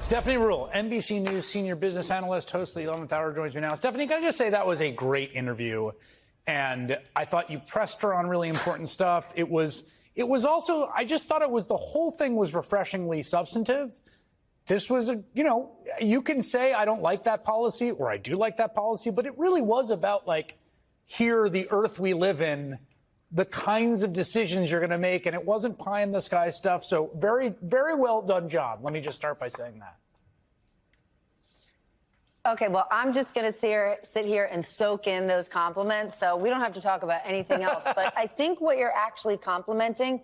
Stephanie Ruhle, NBC News senior business analyst, host of the 11th Hour, joins me now. Stephanie, can I just say that was a great interview? And I thought you pressed her on really important stuff. It was also, I just thought the whole thing was refreshingly substantive. This was you can say I don't like that policy or I do like that policy, but it really was about here, the earth we live in, the kinds of decisions you're going to make. And it wasn't pie in the sky stuff. So very, very well done job. Let me just start by saying that. Okay, well, I'm just going to sit here and soak in those compliments. So we don't have to talk about anything else. But I think what you're actually complimenting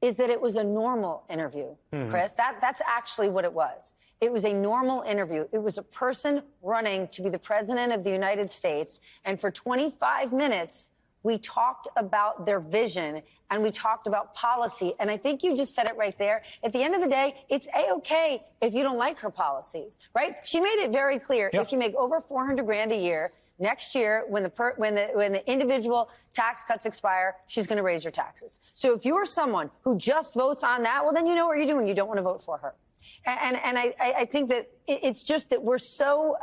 is that it was a normal interview, Chris. That's actually what it was. It was a normal interview. It was a person running to be the president of the United States. And for 25 minutes, we talked about their vision and we talked about policy. And I think you just said it right there. At the end of the day, it's A-OK if you don't like her policies, right? She made it very clear. Yep. If you make over $400,000 a year, next year, when the individual tax cuts expire, she's going to raise your taxes. So if you're someone who just votes on that, well, then you know what you're doing. You don't want to vote for her. And I think that it's just that we're so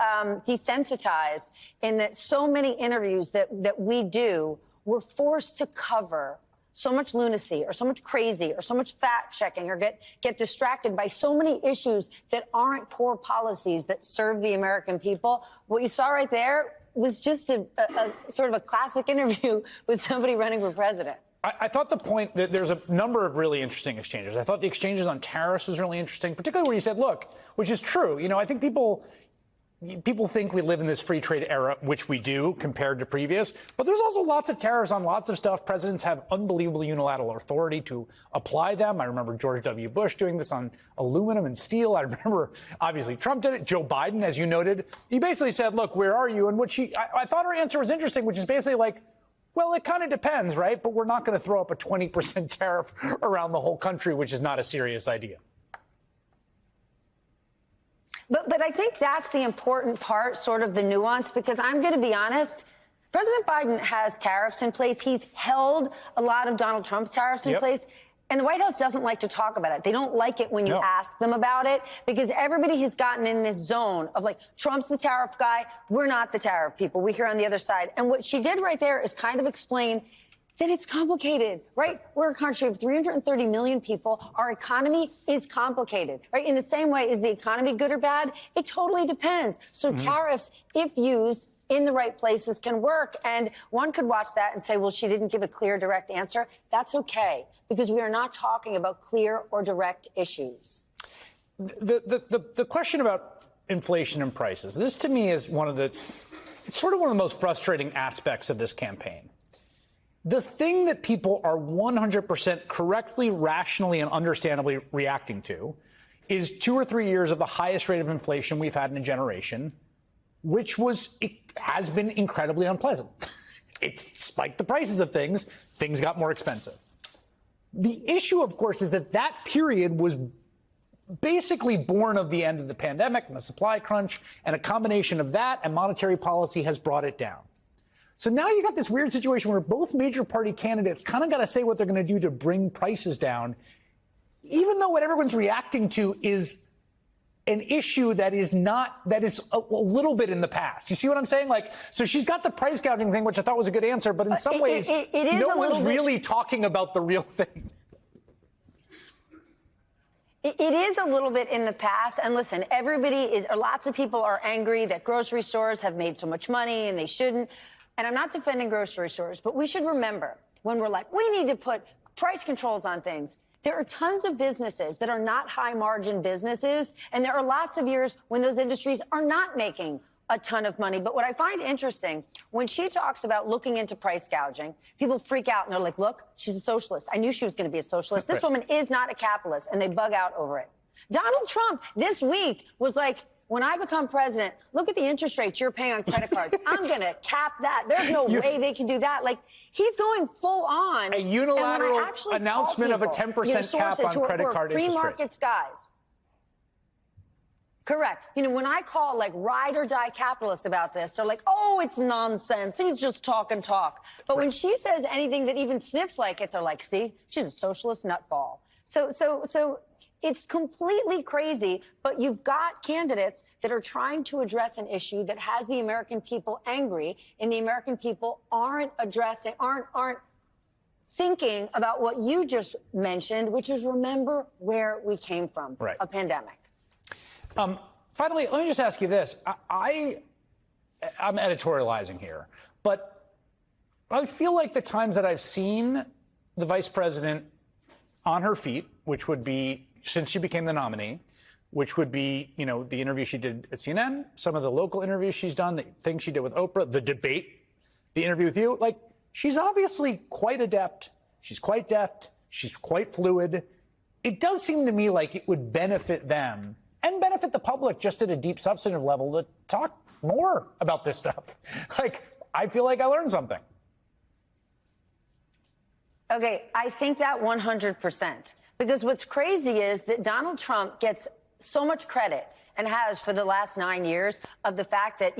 desensitized in that so many interviews that we do, we're forced to cover so much lunacy or so much crazy or so much fact checking or get distracted by so many issues that aren't poor policies that serve the American people. What you saw right there was just a sort of a classic interview with somebody running for president. I thought the point that there's a number of really interesting exchanges. I thought the exchanges on tariffs was really interesting, particularly where you said, look, which is true. I think people think we live in this free trade era, which we do compared to previous. But there's also lots of tariffs on lots of stuff. Presidents have unbelievable unilateral authority to apply them. I remember George W. Bush doing this on aluminum and steel. I remember, obviously, Trump did it. Joe Biden, as you noted, he basically said, look, where are you? And I thought her answer was interesting, which is basically well, it kind of depends, right? But we're not going to throw up a 20% tariff around the whole country, which is not a serious idea. But I think that's the important part, sort of the nuance, because I'm going to be honest. President Biden has tariffs in place. He's held a lot of Donald Trump's tariffs in place. And the White House doesn't like to talk about it. They don't like it when you ask them about it, because everybody has gotten in this zone of Trump's the tariff guy. We're not the tariff people. We're here on the other side. And what she did right there is kind of explain that it's complicated, right? We're a country of 330 million people. Our economy is complicated, right? In the same way, is the economy good or bad? It totally depends. So tariffs, if used in the right places, can work. And one could watch that and say, well, she didn't give a clear, direct answer. That's okay, because we are not talking about clear or direct issues. The question about inflation and prices, this to me is it's sort of one of the most frustrating aspects of this campaign. The thing that people are 100% correctly, rationally, and understandably reacting to is 2 or 3 years of the highest rate of inflation we've had in a generation, which has been incredibly unpleasant. It spiked the prices of things. Things got more expensive. The issue, of course, is that period was basically born of the end of the pandemic and the supply crunch, and a combination of that and monetary policy has brought it down. So now you got this weird situation where both major party candidates kind of got to say what they're going to do to bring prices down, even though what everyone's reacting to is an issue that is a little bit in the past. You see what I'm saying? So she's got the price gouging thing, which I thought was a good answer, but in some ways, no one's really talking about the real thing. It is a little bit in the past. And listen, lots of people are angry that grocery stores have made so much money and they shouldn't. And I'm not defending grocery stores, but we should remember when we're we need to put price controls on things. There are tons of businesses that are not high margin businesses. And there are lots of years when those industries are not making a ton of money. But what I find interesting, when she talks about looking into price gouging, people freak out and they're like, look, she's a socialist. I knew she was going to be a socialist. This woman is not a capitalist, and they bug out over it. Donald Trump this week was when I become president, look at the interest rates you're paying on credit cards. I'm going to cap that. There's no way they can do that. He's going full on. A unilateral announcement of a 10% cap on credit card interest rates. Free markets guys. Correct. When I call ride or die capitalists about this, they're like, oh, it's nonsense. He's just talk. But when she says anything that even sniffs like it, they're like, see, she's a socialist nutball. So It's completely crazy, but you've got candidates that are trying to address an issue that has the American people angry, and the American people aren't thinking about what you just mentioned, which is remember where we came from, right. A pandemic. Finally, let me just ask you this. I'm editorializing here, but I feel like the times that I've seen the vice president on her feet, which would be since she became the nominee, which would be, the interview she did at CNN, some of the local interviews she's done, the things she did with Oprah, the debate, the interview with you, she's obviously quite adept. She's quite deft. She's quite fluid. It does seem to me like it would benefit them and benefit the public just at a deep substantive level to talk more about this stuff. I feel like I learned something. Okay, I think that 100%. Because what's crazy is that Donald Trump gets so much credit and has for the last 9 years of the fact that,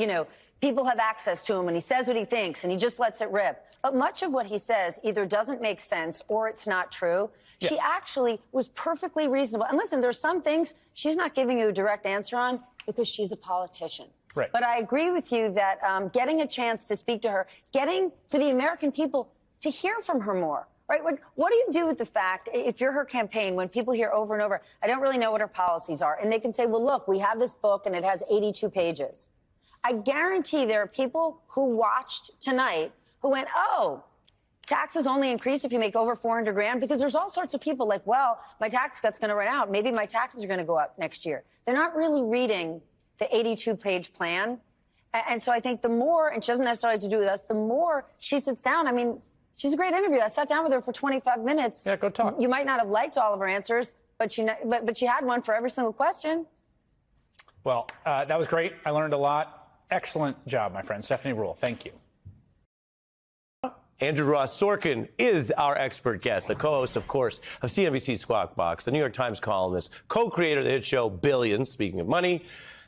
people have access to him and he says what he thinks and he just lets it rip. But much of what he says either doesn't make sense or it's not true. Yes. She actually was perfectly reasonable. And listen, there's some things she's not giving you a direct answer on because she's a politician. Right. But I agree with you that getting a chance to speak to her, getting for the American people to hear from her more. Right? What do you do with the fact, if you're her campaign, when people hear over and over, I don't really know what her policies are, and they can say, well, look, we have this book and it has 82 pages. I guarantee there are people who watched tonight who went, oh, taxes only increase if you make over 400 grand, because there's all sorts of people like, well, my tax cut's going to run out. Maybe my taxes are going to go up next year. They're not really reading the 82-page plan. And so I think the more, and she doesn't necessarily have to do with us, the more she sits down, I mean, she's a great interview. I sat down with her for 25 minutes. Yeah, go talk. You might not have liked all of her answers, but she had one for every single question. Well, that was great. I learned a lot. Excellent job, my friend. Stephanie Ruhle, thank you. Andrew Ross Sorkin is our expert guest, the co-host, of course, of CNBC's Squawk Box, the New York Times columnist, co-creator of the hit show Billions, speaking of money,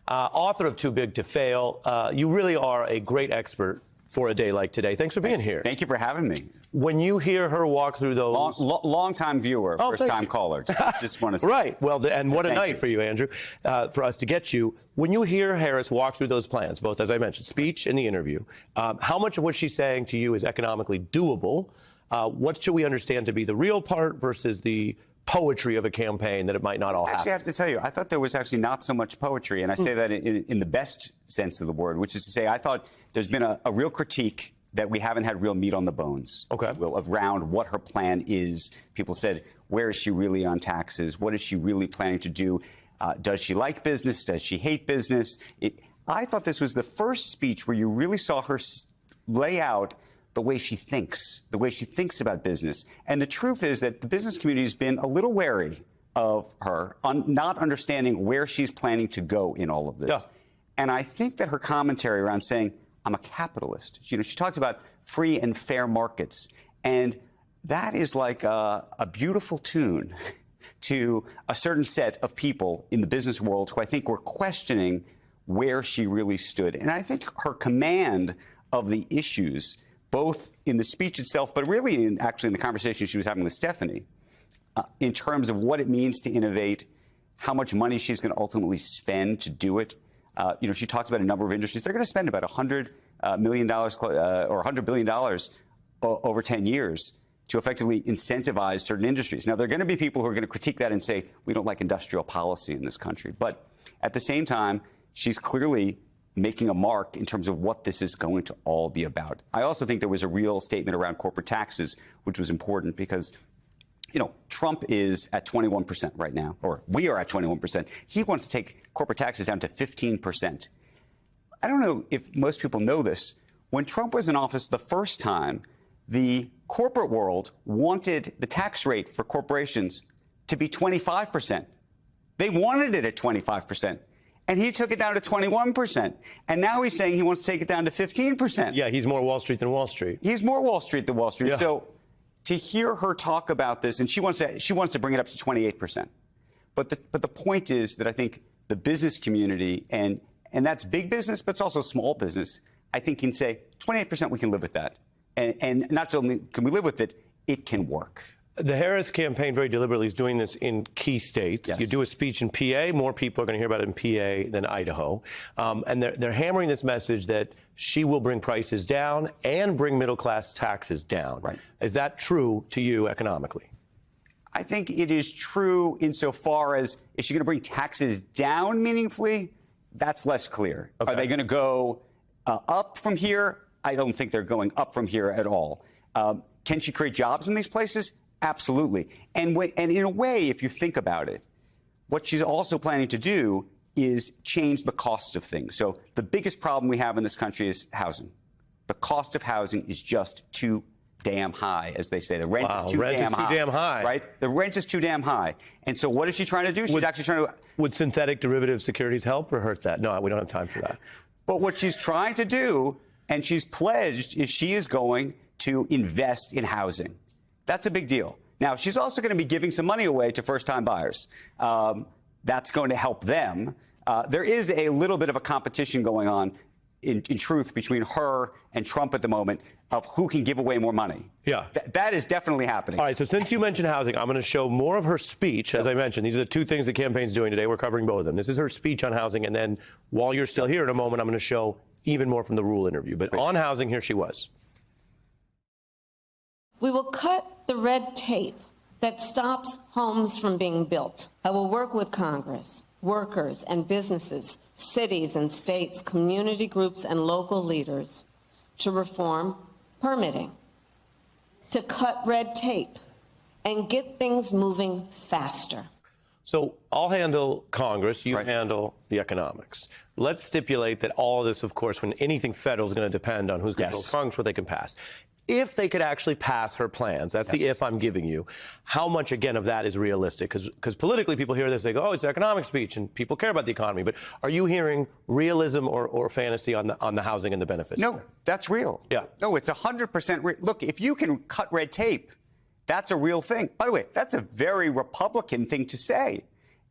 author of Too Big to Fail. You really are a great expert for a day like today. Thanks for being here. Thank you for having me. When you hear her walk through those... Long-time viewer, first-time caller. Just want to say. Right. Well, and what a night for you, Andrew, for us to get you. When you hear Harris walk through those plans, both, as I mentioned, speech and the interview, how much of what she's saying to you is economically doable? What should we understand to be the real part versus the poetry of a campaign that it might not all happen? Actually, I have to tell you, I thought there was actually not so much poetry, and I say that in the best sense of the word, which is to say I thought there's been a real critique that we haven't had real meat on the bones, around what her plan is. People said, where is she really on taxes? What is she really planning to do? Does she like business? Does she hate business? I thought this was the first speech where you really saw her lay out the way she thinks about business. And the truth is that the business community has been a little wary of her, not understanding where she's planning to go in all of this. Yeah. And I think that her commentary around saying, I'm a capitalist. She talks about free and fair markets. And that is like a beautiful tune to a certain set of people in the business world who I think were questioning where she really stood. And I think her command of the issues, both in the speech itself, but really actually in the conversation she was having with Stephanie, in terms of what it means to innovate, how much money she's going to ultimately spend to do it. She talks about a number of industries. They're going to spend about $100 million or $100 billion over 10 years to effectively incentivize certain industries. Now, there are going to be people who are going to critique that and say, we don't like industrial policy in this country. But at the same time, she's clearly making a mark in terms of what this is going to all be about. I also think there was a real statement around corporate taxes, which was important because Trump is at 21% right now, or we are at 21%. He wants to take corporate taxes down to 15%. I don't know if most people know this. When Trump was in office the first time, the corporate world wanted the tax rate for corporations to be 25%. They wanted it at 25%. And he took it down to 21%. And now he's saying he wants to take it down to 15%. Yeah, he's more Wall Street than Wall Street. He's more Wall Street than Wall Street. Yeah. So to hear her talk about this, and she wants to bring it up to 28%. But the point is that I think the business community, and that's big business, but it's also small business, I think can say 28%, we can live with that. And not only can we live with it, it can work. The Harris campaign very deliberately is doing this in key states. Yes. You do a speech in PA, more people are going to hear about it in PA than Idaho. And they're hammering this message that she will bring prices down and bring middle-class taxes down. Right. Is that true to you economically? I think it is true insofar as, is she going to bring taxes down meaningfully? That's less clear. Okay. Are they going to go up from here? I don't think they're going up from here at all. Can she create jobs in these places? Absolutely. And in a way, if you think about it, what she's also planning to do is change the cost of things. So the biggest problem we have in this country is housing. The cost of housing is just too damn high, as they say. The rent is too damn high. Right? The rent is too damn high. And so what is she trying to do? She's actually trying to... Would synthetic derivative securities help or hurt that? No, we don't have time for that. But what she's trying to do, and she's pledged, is she is going to invest in housing. That's a big deal. Now, she's also going to be giving some money away to first-time buyers. That's going to help them. There is a little bit of a competition going on, in truth, between her and Trump at the moment of who can give away more money. Yeah. That is definitely happening. All right, so since you mentioned housing, I'm going to show more of her speech. As I mentioned, these are the two things the campaign's doing today. We're covering both of them. This is her speech on housing, and then while you're still here in a moment, I'm going to show even more from the Rule interview. But on housing, here she was. We will cut the red tape that stops homes from being built. I will work with Congress, workers and businesses, cities and states, community groups and local leaders to reform permitting, to cut red tape, and get things moving faster. So I'll handle Congress, you handle the economics. Let's stipulate that all of this, of course, when anything federal is going to depend on who's controls Congress, what they can pass. If they could actually pass her plans, that's the if I'm giving you, how much, again, of that is realistic? Because politically, people hear this, they go, oh, it's an economic speech, and people care about the economy. But are you hearing realism or fantasy on the housing and the benefits? No, that's real. Yeah. No, it's 100% real. Look, if you can cut red tape, that's a real thing. By the way, that's a very Republican thing to say.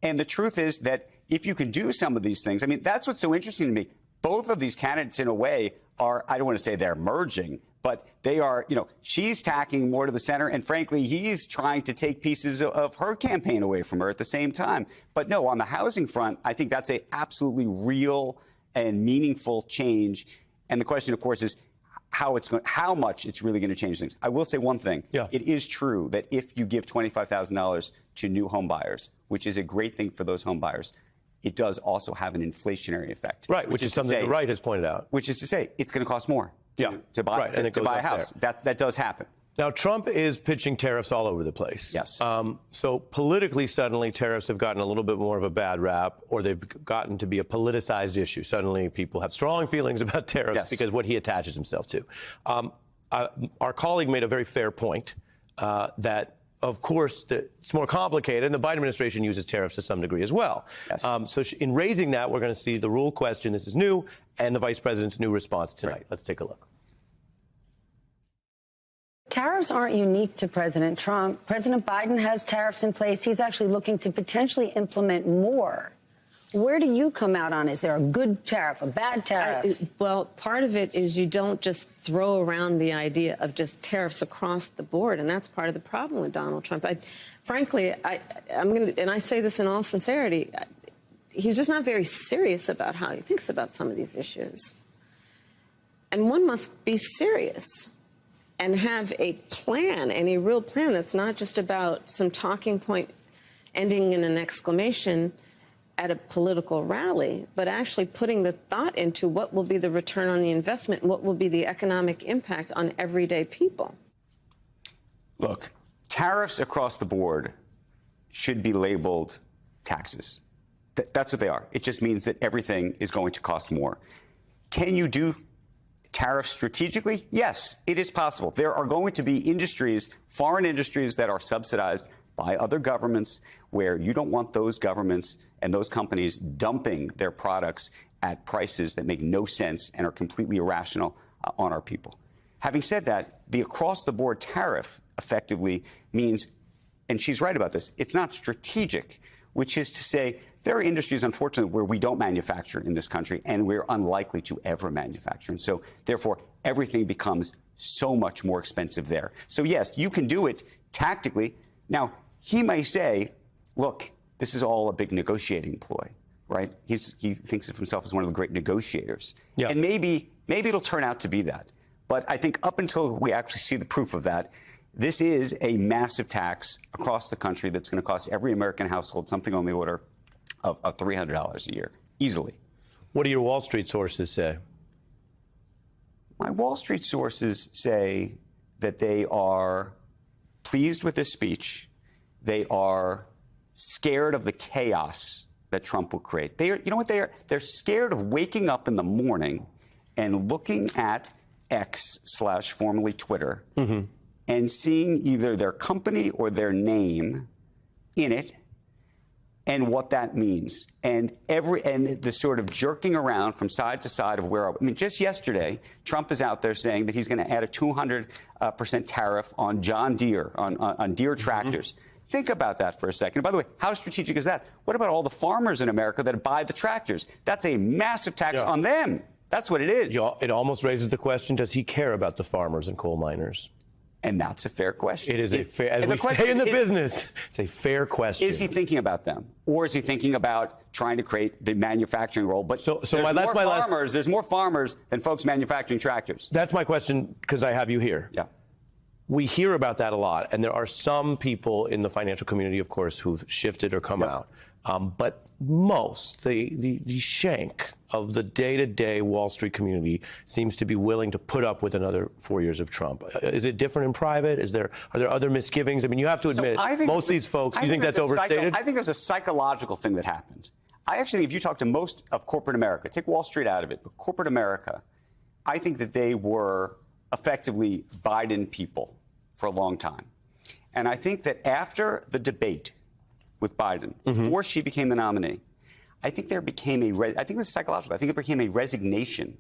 And the truth is that if you can do some of these things, I mean, that's what's so interesting to me. Both of these candidates, in a way, are, I don't want to say they're merging, but they are, you know, she's tacking more to the center. And frankly, he's trying to take pieces of her campaign away from her at the same time. But no, on the housing front, I think that's a absolutely real and meaningful change. And the question, of course, is how much it's really going to change things. I will say one thing. Yeah. It is true that if you give $25,000 to new home buyers, which is a great thing for those home buyers, it does also have an inflationary effect. Right, which is something the right has pointed out. Which is to say, it's going to cost more to buy a house. That does happen. Now, Trump is pitching tariffs all over the place. Yes. So politically, suddenly, tariffs have gotten a little bit more of a bad rap, or they've gotten to be a politicized issue. Suddenly, people have strong feelings about tariffs because what he attaches himself to. Our colleague made a very fair point that, of course, it's more complicated, and the Biden administration uses tariffs to some degree as well. Yes. So in raising that, we're going to see the rule question, this is new, and the vice president's new response tonight. Right. Let's take a look. Tariffs aren't unique to President Trump. President Biden has tariffs in place. He's actually looking to potentially implement more. Where do you come out on? Is there a good tariff, a bad tariff? Well, part of it is you don't just throw around the idea of just tariffs across the board, and that's part of the problem with Donald Trump. Frankly, I'm going to, and I say this in all sincerity, he's just not very serious about how he thinks about some of these issues. And one must be serious and have a plan, and a real plan that's not just about some talking point ending in an exclamation at a political rally, but actually putting the thought into what will be the return on the investment and what will be the economic impact on everyday people. Look, tariffs across the board should be labeled taxes. That's what they are. It just means that everything is going to cost more. Can you do tariffs strategically? Yes, it is possible. There are going to be industries, foreign industries, that are subsidized by other governments where you don't want those governments and those companies dumping their products at prices that make no sense and are completely irrational on our people. Having said that, the across-the-board tariff effectively means, and she's right about this, it's not strategic, which is to say there are industries, unfortunately, where we don't manufacture in this country, and we're unlikely to ever manufacture. And so, therefore, everything becomes so much more expensive there. So, yes, you can do it tactically. Now, he may say, look, this is all a big negotiating ploy, right? He thinks of himself as one of the great negotiators. Yeah. And maybe it'll turn out to be that. But I think up until we actually see the proof of that, this is a massive tax across the country that's going to cost every American household something on the order of $300 a year, easily. What do your Wall Street sources say? My Wall Street sources say that they are pleased with this speech. They are scared of the chaos that Trump will create. You know what they are? They're scared of waking up in the morning and looking at X/formerly Twitter and seeing either their company or their name in it, and what that means, and the sort of jerking around from side to side of where. I mean, just yesterday, Trump is out there saying that he's going to add a 200% tariff on John Deere, on Deere tractors. Think about that for a second. By the way, how strategic is that? What about all the farmers in America that buy the tractors? That's a massive tax on them. That's what it is. It almost raises the question: does he care about the farmers and coal miners? And that's a fair question. It is a fair, as we say in the business, it's a fair question. Is he thinking about them, or is he thinking about trying to create the manufacturing role? But there's more farmers than folks manufacturing tractors. That's my question, because I have you here. Yeah. We hear about that a lot, and there are some people in the financial community, of course, who've shifted or come out. But most, the shank of the day-to-day Wall Street community seems to be willing to put up with another 4 years of Trump. Is it different in private? Are there other misgivings? I mean, you have to admit, most of these folks, do you think that's overstated? I think there's a psychological thing that happened. I actually think if you talk to most of corporate America, take Wall Street out of it, but corporate America, I think that they were effectively Biden people for a long time. And I think that after the debate with Biden, before she became the nominee, I think I think this is psychological. I think it became a resignation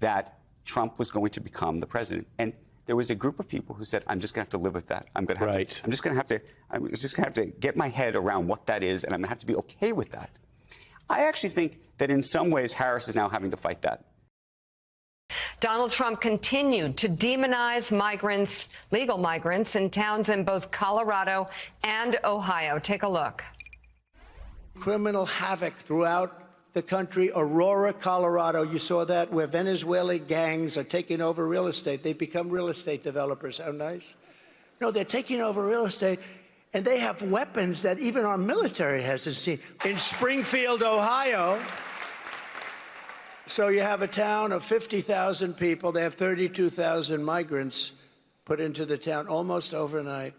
that Trump was going to become the president. And there was a group of people who said, I'm just going to have to live with that. I'm just going to have to get my head around what that is, and I'm going to have to be okay with that. I actually think that in some ways Harris is now having to fight that. Donald Trump continued to demonize migrants, legal migrants, in towns in both Colorado and Ohio. Take a look. Criminal havoc throughout the country. Aurora, Colorado, you saw that, where Venezuelan gangs are taking over real estate. They become real estate developers. How nice? No, they're taking over real estate, and they have weapons that even our military hasn't seen. In Springfield, Ohio, so you have a town of 50,000 people. They have 32,000 migrants put into the town almost overnight.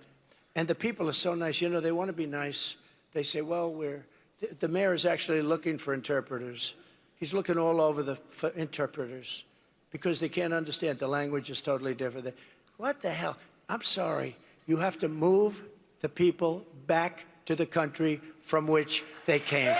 And the people are so nice. You know, they want to be nice. They say, well, the mayor is actually looking for interpreters. He's looking all over for interpreters because they can't understand. The language is totally different. What the hell? I'm sorry. You have to move the people back to the country from which they came.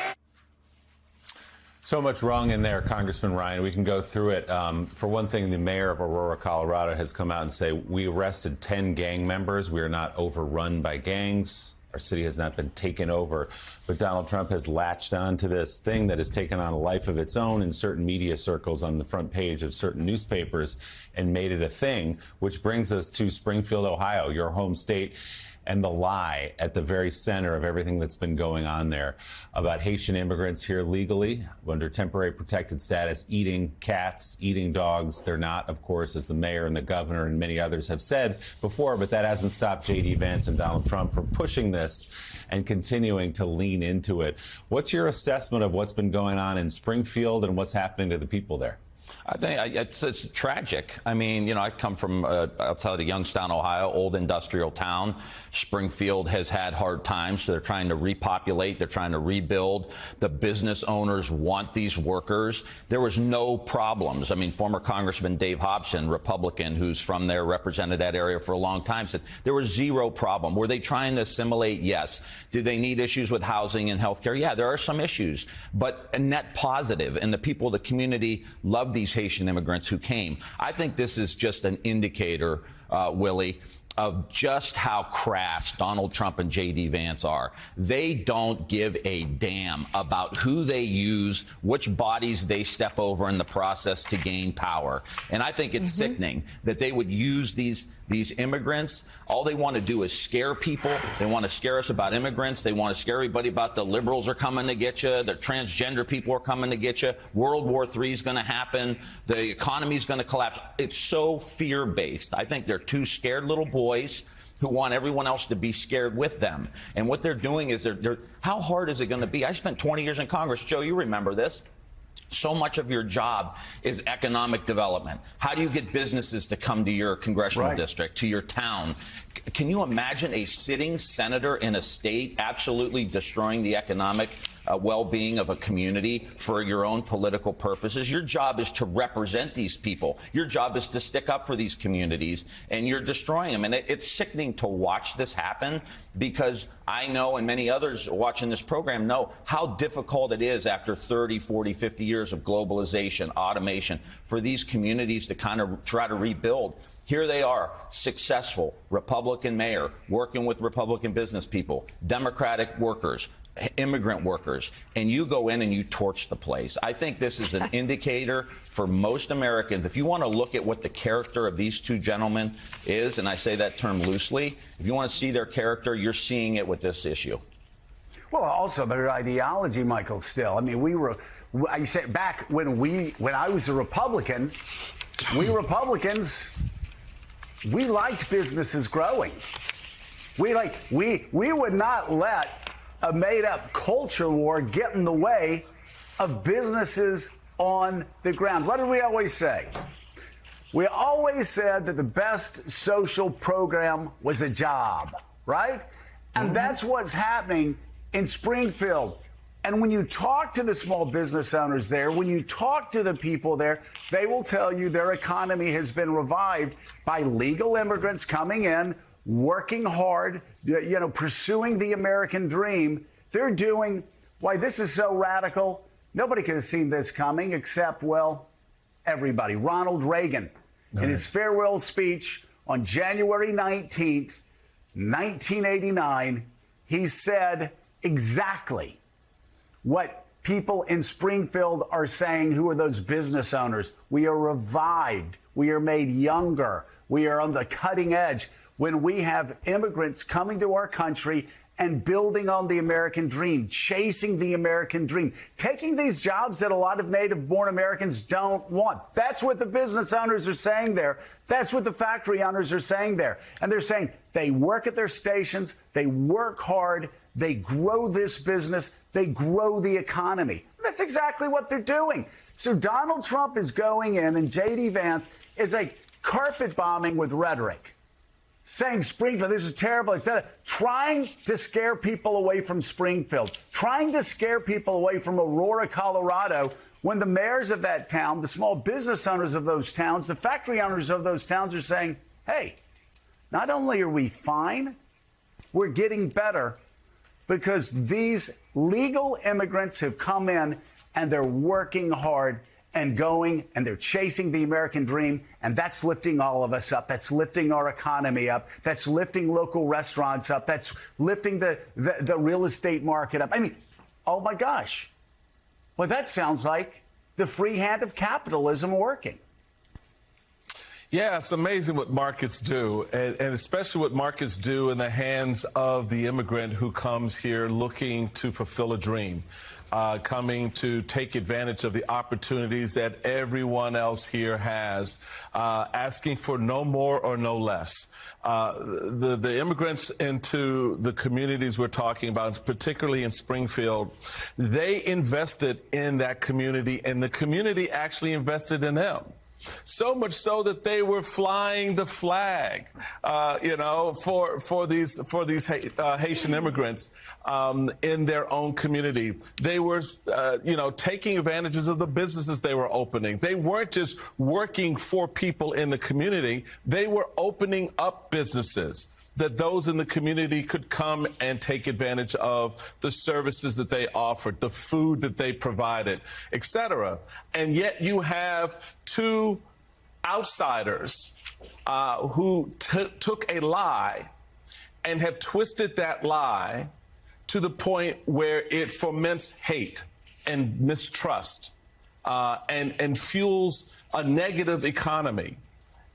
So much wrong in there, Congressman Ryan. We can go through it. For one thing, the mayor of Aurora, Colorado, has come out and say, we arrested 10 gang members. We are not overrun by gangs. Our city has not been taken over. But Donald Trump has latched on to this thing that has taken on a life of its own in certain media circles on the front page of certain newspapers and made it a thing, which brings us to Springfield, Ohio, your home state, and the lie at the very center of everything that's been going on there about Haitian immigrants here legally under temporary protected status, eating cats, eating dogs. They're not, of course, as the mayor and the governor and many others have said before, but that hasn't stopped J.D. Vance and Donald Trump from pushing this and continuing to lean into it. What's your assessment of what's been going on in Springfield and what's happening to the people there? I think it's tragic. I mean, you know, I come from outside of Youngstown, Ohio, old industrial town. Springfield has had hard times. So they're trying to repopulate. They're trying to rebuild. The business owners want these workers. There was no problems. I mean, former Congressman Dave Hobson, Republican, who's from there, represented that area for a long time, said there was zero problem. Were they trying to assimilate? Yes. Do they need issues with housing and health care? Yeah, there are some issues, but a net positive. And the people of the community love these Haitian immigrants who came. I think this is just an indicator, Willie, of just how crass Donald Trump and J.D. Vance are. They don't give a damn about who they use, which bodies they step over in the process to gain power. And I think it's sickening that they would use these These immigrants, all they want to do is scare people. They want to scare us about immigrants. They want to scare everybody about the liberals are coming to get you. The transgender people are coming to get you. World War III is going to happen. The economy is going to collapse. It's so fear-based. I think they're two scared little boys who want everyone else to be scared with them. And what they're doing is how hard is it going to be? I spent 20 years in Congress. Joe, you remember this. So much of your job is economic development. How do you get businesses to come to your congressional district, to your town? Can you imagine a sitting senator in a state absolutely destroying the economic well-being of a community for your own political purposes? Your job is to represent these people. Your job is to stick up for these communities, and you're destroying them. And it's sickening to watch this happen, because I know, and many others watching this program know, how difficult it is after 30, 40, 50 years of globalization, automation, for these communities to kind of try to rebuild. Here they are, successful Republican mayor, working with Republican business people, Democratic workers, immigrant workers, and you go in and you torch the place. I think this is an indicator for most Americans. If you want to look at what the character of these two gentlemen is, and I say that term loosely, if you want to see their character, you're seeing it with this issue. Well, also their ideology, Michael, still. I mean, I said back when I was a Republican, we Republicans, we liked businesses growing. We would not let a made-up culture war get in the way of businesses on the ground. What did we always say? We always said that the best social program was a job, right? And that's what's happening in Springfield. And when you talk to the small business owners there, when you talk to the people there, they will tell you their economy has been revived by legal immigrants coming in, working hard, pursuing the American dream. They're doing, why, this is so radical. Nobody could have seen this coming except, well, everybody. Ronald Reagan, in his farewell speech on January 19th, 1989, he said exactly what people in Springfield are saying, who are those business owners. We are revived. We are made younger. We are on the cutting edge when we have immigrants coming to our country and building on the American dream, chasing the American dream, taking these jobs that a lot of native-born Americans don't want. That's what the business owners are saying there. That's what the factory owners are saying there. And they're saying they work at their stations, they work hard, they grow this business, they grow the economy. That's exactly what they're doing. So Donald Trump is going in, and J.D. Vance is a carpet bombing with rhetoric, saying Springfield, this is terrible, etc., trying to scare people away from Springfield, trying to scare people away from Aurora, Colorado, when the mayors of that town, the small business owners of those towns, the factory owners of those towns are saying, hey, not only are we fine, we're getting better, because these legal immigrants have come in and they're working hard and going, and they're chasing the American dream, and that's lifting all of us up. That's lifting our economy up. That's lifting local restaurants up. That's lifting the real estate market up. I mean, oh my gosh. Well, that sounds like the free hand of capitalism working. Yeah, it's amazing what markets do, and especially what markets do in the hands of the immigrant who comes here looking to fulfill a dream, coming to take advantage of the opportunities that everyone else here has, asking for no more or no less. The immigrants into the communities we're talking about, particularly in Springfield, they invested in that community, and the community actually invested in them. So much so that they were flying the flag, for these Haitian immigrants in their own community. They were, taking advantages of the businesses they were opening. They weren't just working for people in the community. They were opening up businesses that those in the community could come and take advantage of, the services that they offered, the food that they provided, etc. And yet you have two outsiders who took a lie and have twisted that lie to the point where it foments hate and mistrust and fuels a negative economy.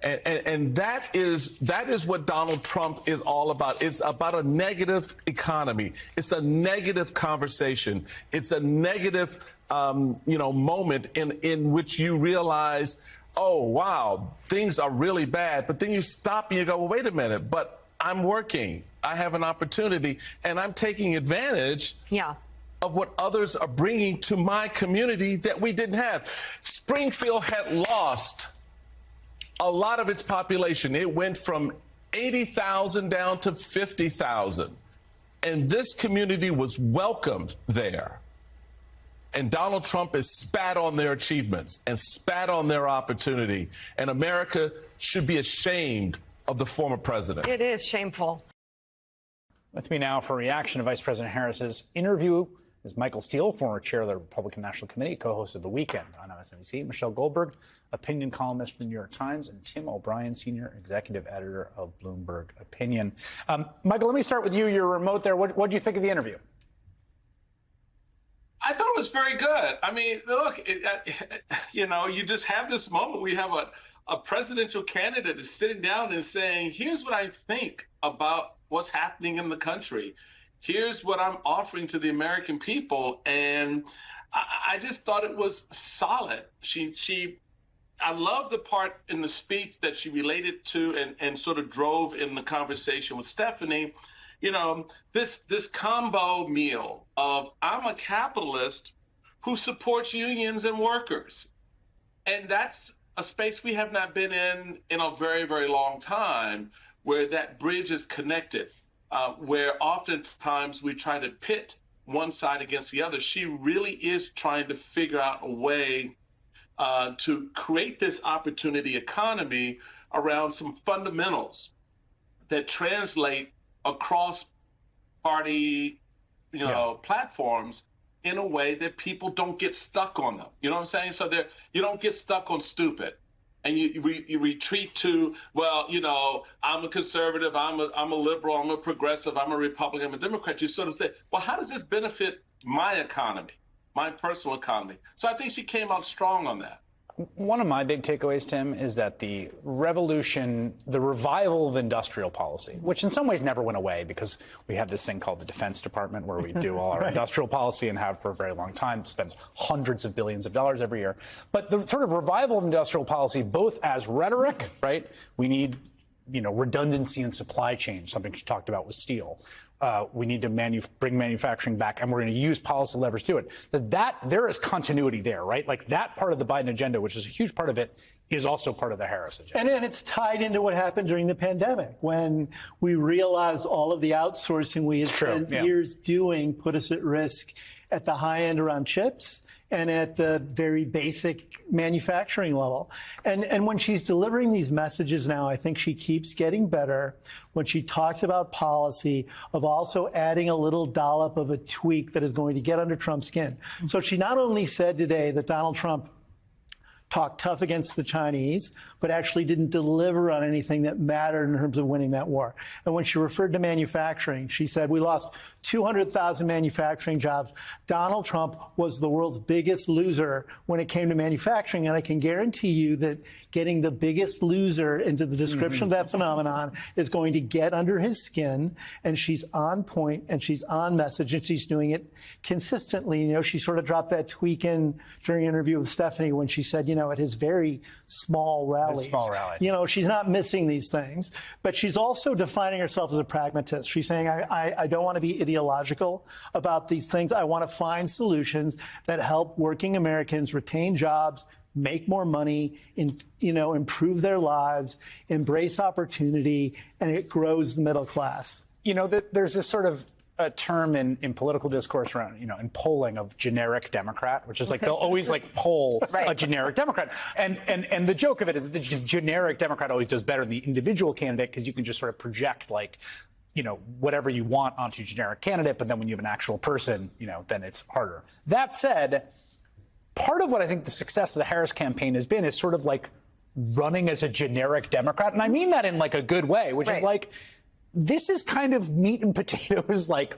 And that is what Donald Trump is all about. It's about a negative economy. It's a negative conversation. It's a negative, moment in which you realize, oh, wow, things are really bad. But then you stop and you go, well, wait a minute, but I'm working. I have an opportunity, and I'm taking advantage of what others are bringing to my community that we didn't have. Springfield had lost a lot of its population. It went from 80,000 down to 50,000. And this community was welcomed there. And Donald Trump has spat on their achievements and spat on their opportunity. And America should be ashamed of the former president. It is shameful. With me now for a reaction to Vice President Harris's interview is Michael Steele, former chair of the Republican National Committee, co-host of The Weekend on MSNBC, Michelle Goldberg, opinion columnist for the New York Times, and Tim O'Brien, senior executive editor of Bloomberg Opinion. Michael, let me start with you. You're remote there. What did you think of the interview? I thought it was very good. I mean, look, you just have this moment. We have a presidential candidate is sitting down and saying, here's what I think about what's happening in the country. Here's what I'm offering to the American people. And I just thought it was solid. I love the part in the speech that she related to and sort of drove in the conversation with Stephanie. This combo meal of I'm a capitalist who supports unions and workers. And that's a space we have not been in a very, very long time, where that bridge is connected. Where oftentimes we try to pit one side against the other. She really is trying to figure out a way to create this opportunity economy around some fundamentals that translate across party, platforms in a way that people don't get stuck on them. You know what I'm saying? So you don't get stuck on stupid. And you retreat to, well, I'm a conservative, I'm a liberal, I'm a progressive, I'm a Republican, I'm a Democrat. You sort of say, well, how does this benefit my economy, my personal economy? So I think she came out strong on that. One of my big takeaways, Tim, is that the revival of industrial policy, which in some ways never went away because we have this thing called the Defense Department where we do all our industrial policy and have for a very long time, spends hundreds of billions of dollars every year. But the sort of revival of industrial policy, both as rhetoric, right? We need, redundancy in supply chain, something she talked about with steel. We need to bring manufacturing back, and we're going to use policy levers to do it. That there is continuity there, right? Like that part of the Biden agenda, which is a huge part of it, is also part of the Harris agenda. And it's tied into what happened during the pandemic when we realized all of the outsourcing we had spent years doing put us at risk at the high end around chips and at the very basic manufacturing level. And when she's delivering these messages now, I think she keeps getting better when she talks about policy of also adding a little dollop of a tweak that is going to get under Trump's skin. So she not only said today that Donald Trump talked tough against the Chinese, but actually didn't deliver on anything that mattered in terms of winning that war. And when she referred to manufacturing, she said, we lost 200,000 manufacturing jobs. Donald Trump was the world's biggest loser when it came to manufacturing. And I can guarantee you that getting the biggest loser into the description of that phenomenon is going to get under his skin. And she's on point and she's on message and she's doing it consistently. She sort of dropped that tweak in during an interview with Stephanie when she said, at his very small rallies. She's not missing these things, but she's also defining herself as a pragmatist. She's saying, I don't want to be ideological about these things. I want to find solutions that help working Americans retain jobs, make more money, improve their lives, embrace opportunity, and it grows the middle class. There's this sort of a term in political discourse around, in polling of generic Democrat, which is like they'll always poll a generic Democrat. And the joke of it is that the generic Democrat always does better than the individual candidate because you can just sort of project whatever you want onto a generic candidate. But then when you have an actual person, then it's harder. That said, part of what I think the success of the Harris campaign has been is sort of running as a generic Democrat. And I mean that in a good way, which is this is kind of meat and potatoes, like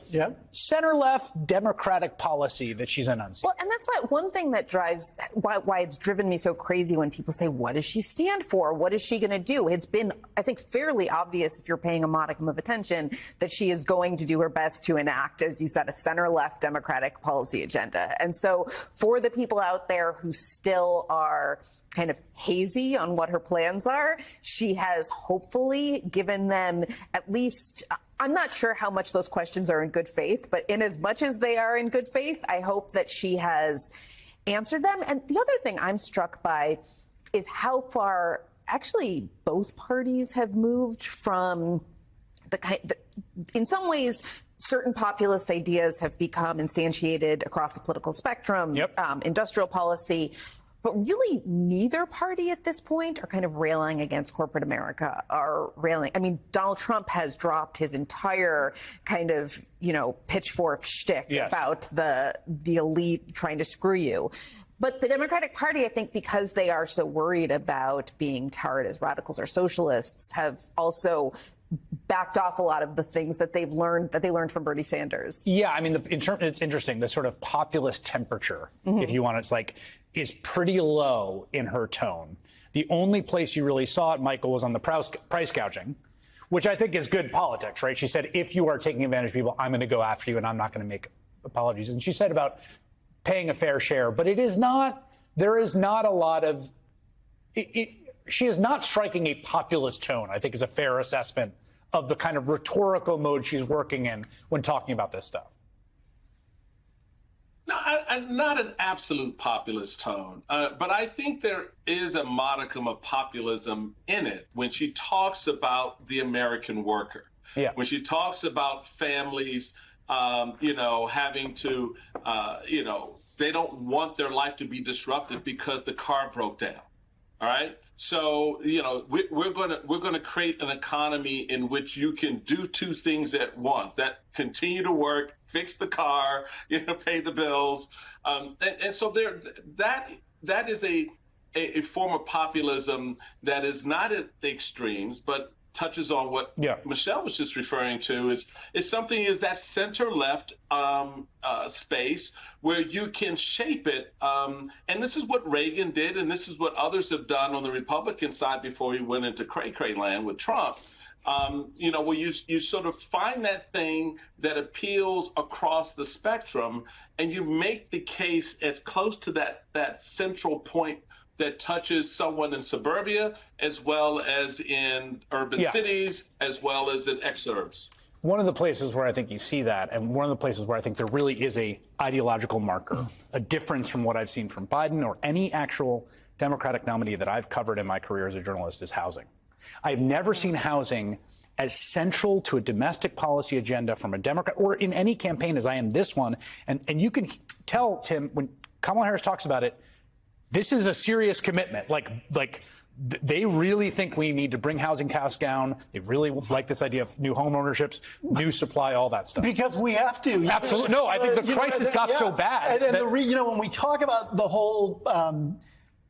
center-left Democratic policy that she's enunciating. Well, and that's why one thing that drives why it's driven me so crazy when people say, what does she stand for? What is she going to do? It's been, I think, fairly obvious if you're paying a modicum of attention that she is going to do her best to enact, as you said, a center-left Democratic policy agenda. And so for the people out there who still are kind of hazy on what her plans are, she has hopefully given them at least, I'm not sure how much those questions are in good faith, but in as much as they are in good faith, I hope that she has answered them. And the other thing I'm struck by is how far actually both parties have moved from in some ways, certain populist ideas have become instantiated across the political spectrum, industrial policy. But really, neither party at this point are kind of railing against corporate America, are railing. I mean, Donald Trump has dropped his entire kind of, pitchfork shtick about the elite trying to screw you. But the Democratic Party, I think, because they are so worried about being tarred as radicals or socialists, have also backed off a lot of the things that they learned from Bernie Sanders. Yeah, I mean, it's interesting. The sort of populist temperature, if you want, is pretty low in her tone. The only place you really saw it, Michael, was on the price gouging, which I think is good politics, right? She said, if you are taking advantage of people, I'm going to go after you and I'm not going to make apologies. And she said about paying a fair share, but there is not a lot of, she is not striking a populist tone, I think is a fair assessment of the kind of rhetorical mode she's working in when talking about this stuff. No, not an absolute populist tone, but I think there is a modicum of populism in it when she talks about the American worker. Yeah. When she talks about families, having to, they don't want their life to be disrupted because the car broke down. All right. So, we're going to create an economy in which you can do two things at once: that continue to work, fix the car, pay the bills. And so that is a form of populism that is not at the extremes, but touches on what Michelle was just referring to is something is that center left space where you can shape it. And this is what Reagan did, and this is what others have done on the Republican side before he went into cray-cray land with Trump. Where you sort of find that thing that appeals across the spectrum, and you make the case as close to that central point that touches someone in suburbia as well as in urban cities as well as in exurbs. One of the places where I think you see that, and one of the places where I think there really is a ideological marker, a difference from what I've seen from Biden or any actual Democratic nominee that I've covered in my career as a journalist, is housing. I've never seen housing as central to a domestic policy agenda from a Democrat or in any campaign as I am this one. And you can tell, Tim, when Kamala Harris talks about it, this is a serious commitment. Like they really think we need to bring housing costs down. They really like this idea of new home ownerships, new supply, all that stuff. Because we have to. Absolutely. No, I think the crisis got so bad. And when we talk about the whole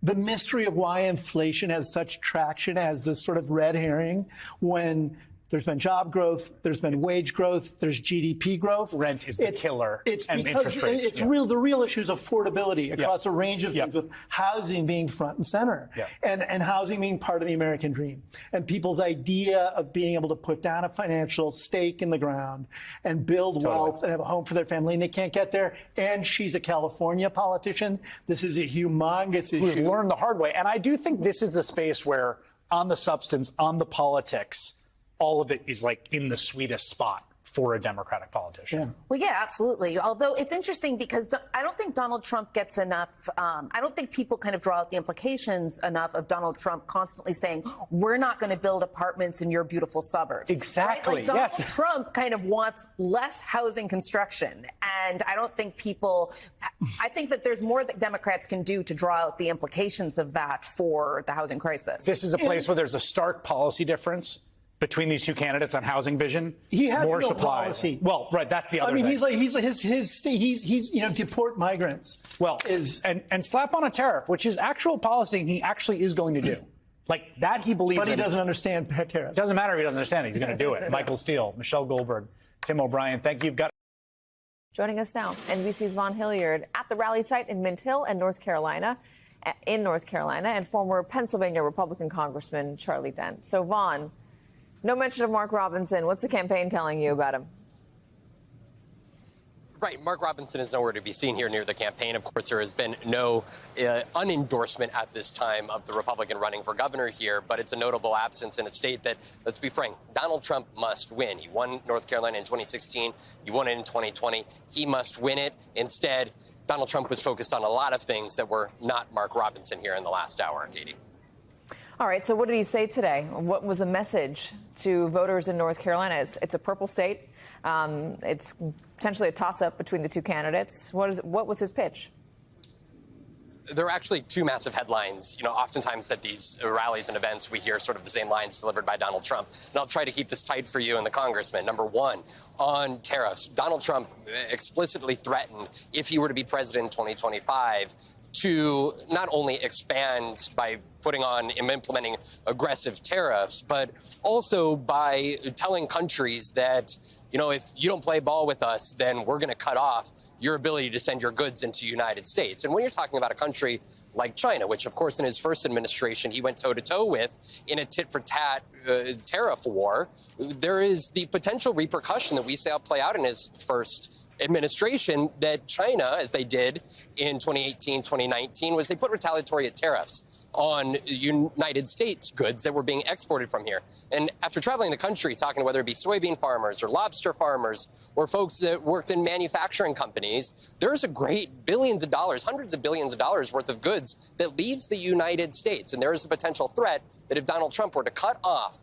the mystery of why inflation has such traction as this sort of red herring, when there's been job growth, there's been wage growth, there's GDP growth. Rent is the killer. It's and because interest rates. it's the real issue is affordability across a range of things, with housing being front and center, and housing being part of the American dream, and people's idea of being able to put down a financial stake in the ground and build wealth and have a home for their family, and they can't get there. And she's a California politician. This is a humongous issue. Who's learned the hard way. And I do think this is the space where, on the substance, on the politics, all of it is like in the sweetest spot for a Democratic politician. Yeah. Well, yeah, absolutely. Although it's interesting because I don't think Donald Trump gets enough. I don't think people kind of draw out the implications enough of Donald Trump constantly saying, we're not going to build apartments in your beautiful suburbs. Exactly. Right? Like Donald Trump kind of wants less housing construction. And I don't think I think that there's more that Democrats can do to draw out the implications of that for the housing crisis. This is a place where there's a stark policy difference between these two candidates on housing vision. He has more no supply. policy. Well, right, that's the other thing. He's deport migrants. Well, and slap on a tariff, which is actual policy he actually is going to do. Like that he believes But he in. doesn't understand tariffs. It doesn't matter if he doesn't understand it. He's going to do it. Michael Steele, Michelle Goldberg, Tim O'Brien, thank you. You've got Joining us now, NBC's Vaughn Hilliard at the rally site in Mint Hill and North Carolina, and former Pennsylvania Republican Congressman Charlie Dent. So, Vaughn, no mention of Mark Robinson. What's the campaign telling you about him? Right. Mark Robinson is nowhere to be seen here near the campaign. Of course, there has been no unendorsement at this time of the Republican running for governor here, but it's a notable absence in a state that, let's be frank, Donald Trump must win. He won North Carolina in 2016. He won it in 2020. He must win it. Instead, Donald Trump was focused on a lot of things that were not Mark Robinson here in the last hour, Katie. All right. So what did he say today? What was the message to voters in North Carolina? It's a purple state. It's potentially a toss-up between the two candidates. What was his pitch? There are actually two massive headlines. You know, oftentimes at these rallies and events, we hear sort of the same lines delivered by Donald Trump. And I'll try to keep this tight for you and the congressman. Number one, on tariffs, Donald Trump explicitly threatened, if he were to be president in 2025, to not only expand by putting on and implementing aggressive tariffs, but also by telling countries that, you know, if you don't play ball with us, then we're going to cut off your ability to send your goods into the United States. And when you're talking about a country like China, which, of course, in his first administration, he went toe-to-toe with in a tit-for-tat tariff war, there is the potential repercussion that we saw play out in his first administration that China, as they did in 2018, 2019, was they put retaliatory tariffs on United States goods that were being exported from here. And after traveling the country, talking to whether it be soybean farmers or lobster farmers or folks that worked in manufacturing companies, there's a great billions of dollars, hundreds of billions of dollars worth of goods that leaves the United States. And there is a potential threat that if Donald Trump were to cut off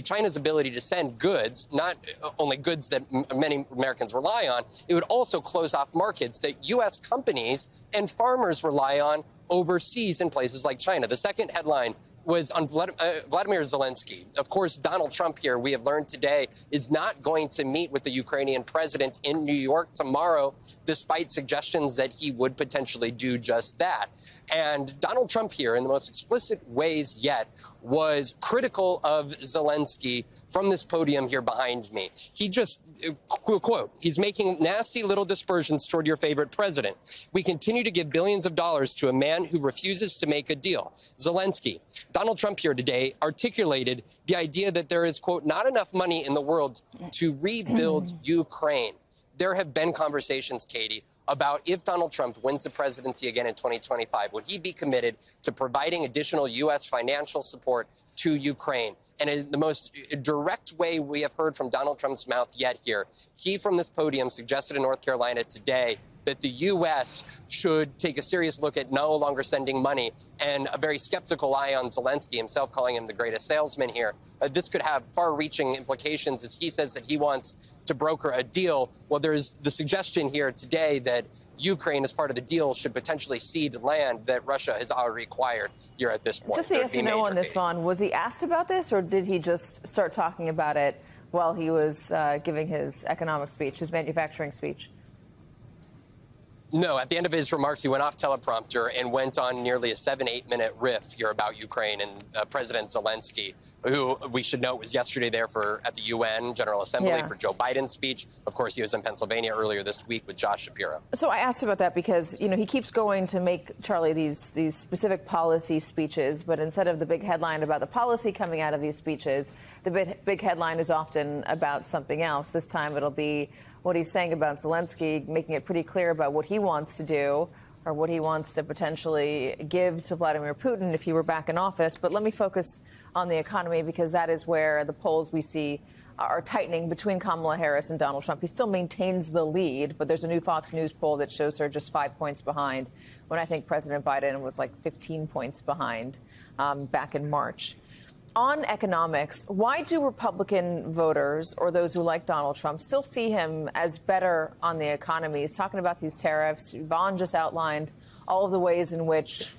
China's ability to send goods, not only goods that many Americans rely on, it would also close off markets that U.S. companies and farmers rely on overseas in places like China. The second headline was on Vladimir Zelensky. Of course, Donald Trump here, we have learned today, is not going to meet with the Ukrainian president in New York tomorrow, despite suggestions that he would potentially do just that. And Donald Trump here, in the most explicit ways yet, was critical of Zelensky from this podium here behind me. He just, quote, he's making nasty little dispersions toward your favorite president. We continue to give billions of dollars to a man who refuses to make a deal. Zelensky. Donald Trump here today articulated the idea that there is, quote, not enough money in the world to rebuild Ukraine. There have been conversations, Katie, about if Donald Trump wins the presidency again in 2025, would he be committed to providing additional U.S. financial support to Ukraine? And in the most direct way we have heard from Donald Trump's mouth yet here, he from this podium suggested in North Carolina today that the U.S. should take a serious look at no longer sending money, and a very skeptical eye on Zelensky himself, calling him the greatest salesman here. This could have far-reaching implications, as he says that he wants to broker a deal. Well, there's the suggestion here today that Ukraine, as part of the deal, should potentially cede land that Russia has already acquired here at this point. Just a yes or no on this, Vaughn. Was he asked about this, or did he just start talking about it while he was giving his economic speech, his manufacturing speech? No, at the end of his remarks, he went off teleprompter and went on nearly a 7-8 minute riff here about Ukraine and President Zelensky, who we should note was yesterday there at the UN General Assembly for Joe Biden's speech. Of course, he was in Pennsylvania earlier this week with Josh Shapiro. So I asked about that because, you know, he keeps going to make, Charlie, these specific policy speeches, but instead of the big headline about the policy coming out of these speeches, the big headline is often about something else. This time it'll be what he's saying about Zelensky, making it pretty clear about what he wants to do or what he wants to potentially give to Vladimir Putin if he were back in office. But let me focus on the economy, because that is where the polls we see are tightening between Kamala Harris and Donald Trump. He still maintains the lead, but there's a new Fox News poll that shows her just 5 points behind, when I think President Biden was like 15 points behind back in March. On economics, why do Republican voters, or those who like Donald Trump, still see him as better on the economy? He's talking about these tariffs. Vaughn just outlined all of the ways in which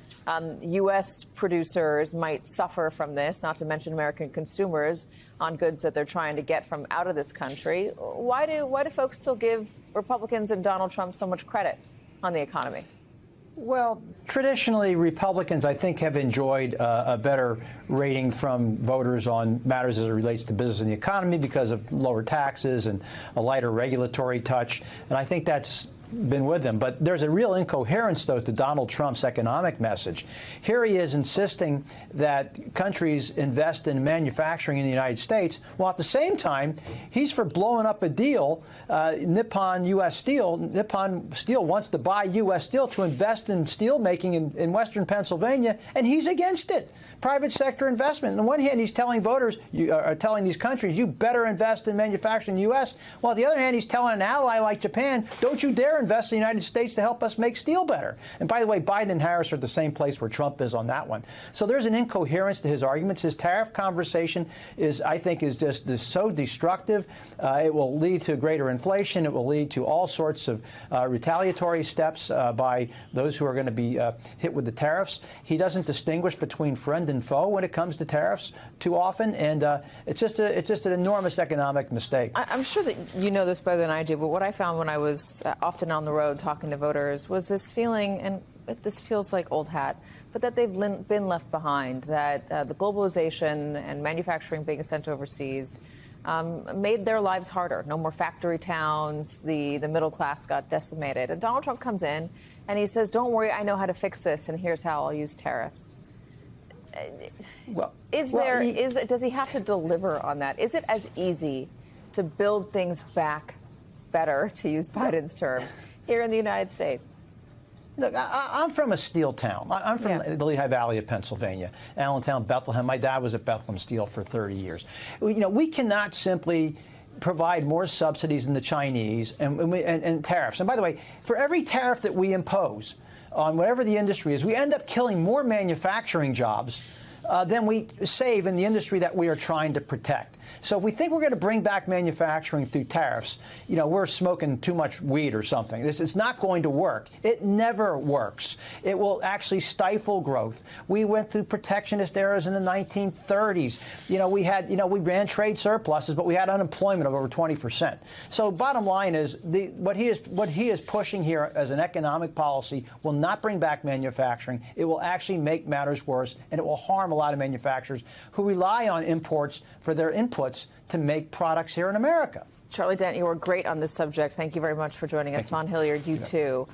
U.S. producers might suffer from this, not to mention American consumers on goods that they're trying to get from out of this country. Why do folks still give Republicans and Donald Trump so much credit on the economy? Well, traditionally, Republicans, I think, have enjoyed a better rating from voters on matters as it relates to business and the economy because of lower taxes and a lighter regulatory touch. And I think that's been with them. But there's a real incoherence, though, to Donald Trump's economic message. Here he is insisting that countries invest in manufacturing in the United States, while at the same time, he's for blowing up a deal, Nippon U.S. Steel. Nippon Steel wants to buy U.S. Steel to invest in steel making in western Pennsylvania, and he's against it. Private sector investment. On the one hand, he's telling voters, telling these countries, you better invest in manufacturing in the U.S., while on the other hand, he's telling an ally like Japan, don't you dare invest in the United States to help us make steel better. And by the way, Biden and Harris are at the same place where Trump is on that one. So there's an incoherence to his arguments. His tariff conversation is, I think, is just so destructive. It will lead to greater inflation. It will lead to all sorts of retaliatory steps by those who are going to be hit with the tariffs. He doesn't distinguish between friend and foe when it comes to tariffs too often, and it's just an enormous economic mistake. I'm sure that you know this better than I do, but what I found when I was often on the road talking to voters was this feeling, and this feels like old hat, but that they've been left behind, that the globalization and manufacturing being sent overseas made their lives harder. No more factory towns. The middle class got decimated. And Donald Trump comes in and he says, don't worry, I know how to fix this, and here's how I'll use tariffs. Does he have to deliver on that? Is it as easy to build things back better, to use Biden's term, here in the United States? Look, I'm from a steel town. I'm from the Lehigh Valley of Pennsylvania, Allentown, Bethlehem. My dad was at Bethlehem Steel for 30 years. We cannot simply provide more subsidies than the Chinese and tariffs. And by the way, for every tariff that we impose on whatever the industry is, we end up killing more manufacturing jobs than we save in the industry that we are trying to protect. So if we think we're going to bring back manufacturing through tariffs, we're smoking too much weed or something. It's not going to work. It never works. It will actually stifle growth. We went through protectionist eras in the 1930s. We ran trade surpluses, but we had unemployment of over 20%. So bottom line is what he is pushing here as an economic policy will not bring back manufacturing. It will actually make matters worse, and it will harm a lot of manufacturers who rely on imports for their inputs to make products here in America. Charlie Dent, you were great on this subject. Thank you very much for joining us. Von Hilliard, you too.